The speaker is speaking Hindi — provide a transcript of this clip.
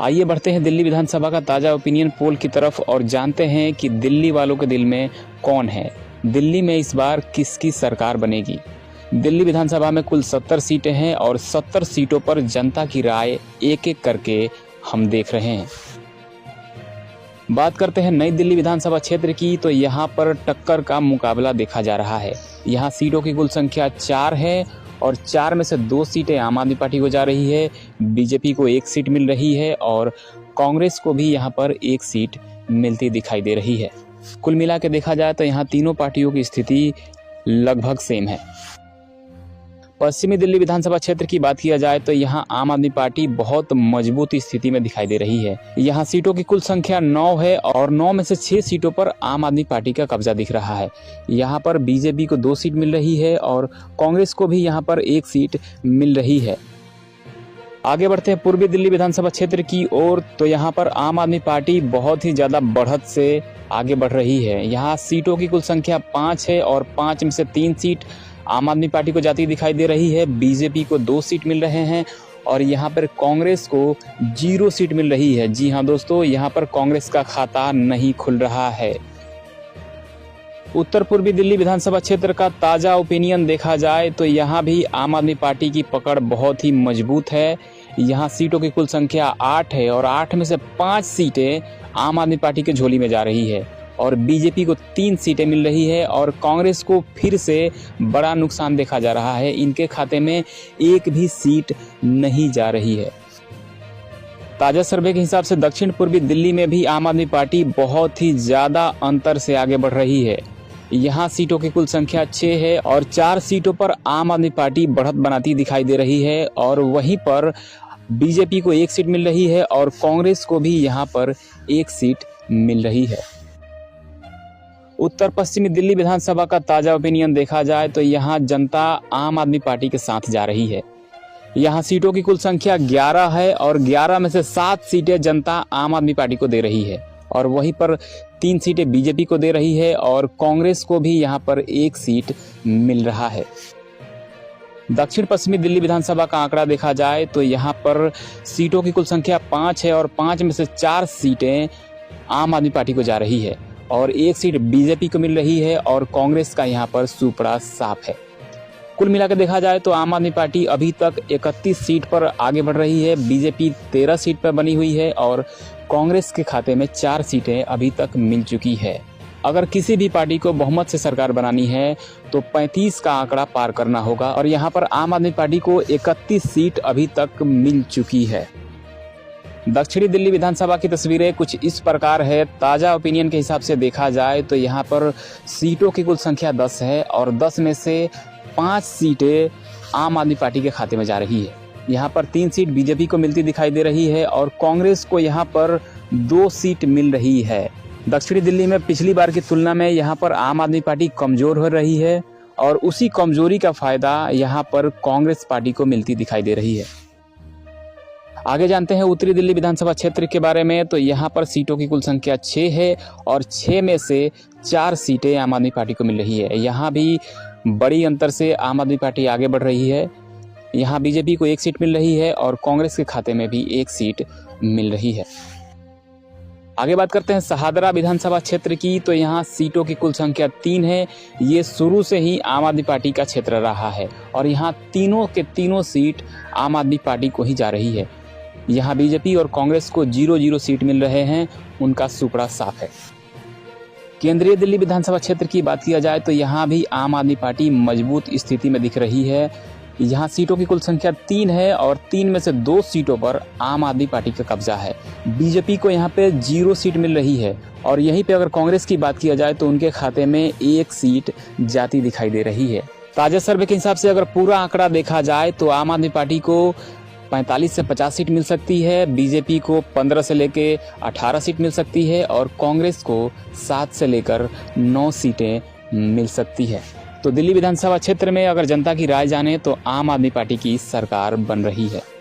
आइए बढ़ते हैं दिल्ली विधानसभा का ताज़ा ओपिनियन पोल की तरफ और जानते हैं कि दिल्ली वालों के दिल में कौन है। दिल्ली में इस बार किसकी सरकार बनेगी। दिल्ली विधानसभा में कुल 70 सीटें हैं और 70 सीटों पर जनता की राय एक एक करके हम देख रहे हैं। बात करते हैं नई दिल्ली विधानसभा क्षेत्र की, तो यहाँ पर टक्कर का मुकाबला देखा जा रहा है। यहाँ सीटों की कुल संख्या 4 है और 4 में से 2 सीटें आम आदमी पार्टी को जा रही है, बीजेपी को 1 सीट मिल रही है और कांग्रेस को भी यहाँ पर 1 सीट मिलती दिखाई दे रही है। कुल मिला के देखा जाए तो यहाँ तीनों पार्टियों की स्थिति लगभग सेम है। पश्चिमी दिल्ली विधानसभा क्षेत्र की बात किया जाए तो यहाँ आम आदमी पार्टी बहुत मजबूत स्थिति में दिखाई दे रही है। यहाँ सीटों की कुल संख्या 9 है और 9 में से 6 सीटों पर आम आदमी पार्टी का कब्जा दिख रहा है। यहाँ पर बीजेपी को 2 सीट मिल रही है और कांग्रेस को भी यहाँ पर 1 सीट मिल रही है। आगे बढ़ते हैं पूर्वी दिल्ली विधानसभा क्षेत्र की ओर, तो यहाँ पर आम आदमी पार्टी बहुत ही ज़्यादा बढ़त से आगे बढ़ रही है। यहाँ सीटों की कुल संख्या 5 है और 5 में से 3 सीट आम आदमी पार्टी को जाती दिखाई दे रही है, बीजेपी को 2 सीट मिल रहे हैं और यहाँ पर कांग्रेस को 0 सीट मिल रही है। जी हाँ दोस्तों, यहाँ पर कांग्रेस का खाता नहीं खुल रहा है। उत्तर पूर्वी दिल्ली विधानसभा क्षेत्र का ताज़ा ओपिनियन देखा जाए तो यहाँ भी आम आदमी पार्टी की पकड़ बहुत ही मजबूत है। यहाँ सीटों की कुल संख्या 8 है और 8 में से 5 सीटें आम आदमी पार्टी के झोली में जा रही है और बीजेपी को 3 सीटें मिल रही है और कांग्रेस को फिर से बड़ा नुकसान देखा जा रहा है। इनके खाते में 1 भी सीट नहीं जा रही है। ताज़ा सर्वे के हिसाब से दक्षिण पूर्वी दिल्ली में भी आम आदमी पार्टी बहुत ही ज़्यादा अंतर से आगे बढ़ रही है। यहाँ सीटों की कुल संख्या 6 है और 4 सीटों पर आम आदमी पार्टी बढ़त बनाती दिखाई दे रही है और वहीं पर बीजेपी को 1 सीट मिल रही है और कांग्रेस को भी यहाँ पर 1 सीट मिल रही है। उत्तर पश्चिमी दिल्ली विधानसभा का ताज़ा ओपिनियन देखा जाए तो यहाँ जनता आम आदमी पार्टी के साथ जा रही है। यहाँ सीटों की कुल संख्या 11 है और 11 में से 7 सीटें जनता आम आदमी पार्टी को दे रही है और वहीं पर 3 सीटें बीजेपी को दे रही है और कांग्रेस को भी यहाँ पर 1 सीट मिल रहा है। दक्षिण पश्चिमी दिल्ली विधानसभा का आंकड़ा देखा जाए तो यहाँ पर सीटों की कुल संख्या 5 है और 5 में से 4 सीटें आम आदमी पार्टी को जा रही है और 1 सीट बीजेपी को मिल रही है और कांग्रेस का यहाँ पर सुपड़ा साफ है। कुल मिलाकर देखा जाए तो आम आदमी पार्टी अभी तक 31 सीट पर आगे बढ़ रही है, बीजेपी 13 सीट पर बनी हुई है और कांग्रेस के खाते में 4 सीटें अभी तक मिल चुकी है। अगर किसी भी पार्टी को बहुमत से सरकार बनानी है तो 35 का आंकड़ा पार करना होगा और यहाँ पर आम आदमी पार्टी को 31 सीट अभी तक मिल चुकी है। दक्षिणी दिल्ली विधानसभा की तस्वीरें कुछ इस प्रकार है। ताज़ा ओपिनियन के हिसाब से देखा जाए तो यहाँ पर सीटों की कुल संख्या 10 है और 10 में से 5 सीटें आम आदमी पार्टी के खाते में जा रही है। यहाँ पर 3 सीट बीजेपी को मिलती दिखाई दे रही है और कांग्रेस को यहाँ पर 2 सीट मिल रही है। दक्षिणी दिल्ली में पिछली बार की तुलना में यहाँ पर आम आदमी पार्टी कमज़ोर हो रही है और उसी कमज़ोरी का फ़ायदा यहाँ पर कांग्रेस पार्टी को मिलती दिखाई दे रही है। आगे जानते हैं उत्तरी दिल्ली विधानसभा क्षेत्र के बारे में, तो यहाँ पर सीटों की कुल संख्या 6 है और 6 में से 4 सीटें आम आदमी पार्टी को मिल रही है। यहाँ भी बड़ी अंतर से आम आदमी पार्टी आगे बढ़ रही है। यहाँ बीजेपी को 1 सीट मिल रही है और कांग्रेस के खाते में भी 1 सीट मिल रही है। आगे बात करते हैं सहादरा विधानसभा क्षेत्र की, तो यहाँ सीटों की कुल संख्या 3 है। ये शुरू से ही आम आदमी पार्टी का क्षेत्र रहा है और यहाँ तीनों के तीनों सीट आम आदमी पार्टी को ही जा रही है। यहाँ बीजेपी और कांग्रेस को 0-0 सीट मिल रहे हैं, उनका सुपड़ा साफ है। केंद्रीय दिल्ली विधानसभा क्षेत्र की बात किया जाए तो यहाँ भी आम आदमी पार्टी मजबूत स्थिति में दिख रही है। यहाँ सीटों की कुल संख्या 3 है और 3 में से 2 सीटों पर आम आदमी पार्टी का कब्जा है। बीजेपी को यहाँ पे 0 सीट मिल रही है और यहीं पे अगर कांग्रेस की बात किया जाए तो उनके खाते में 1 सीट जाती दिखाई दे रही है। ताज़ा सर्वे के हिसाब से अगर पूरा आंकड़ा देखा जाए तो आम आदमी पार्टी को 45 से 50 सीट मिल सकती है, बीजेपी को 15 से लेकर 18 सीट मिल सकती है और कांग्रेस को 7 से लेकर 9 सीटें मिल सकती है। तो दिल्ली विधानसभा क्षेत्र में अगर जनता की राय जाने तो आम आदमी पार्टी की सरकार बन रही है।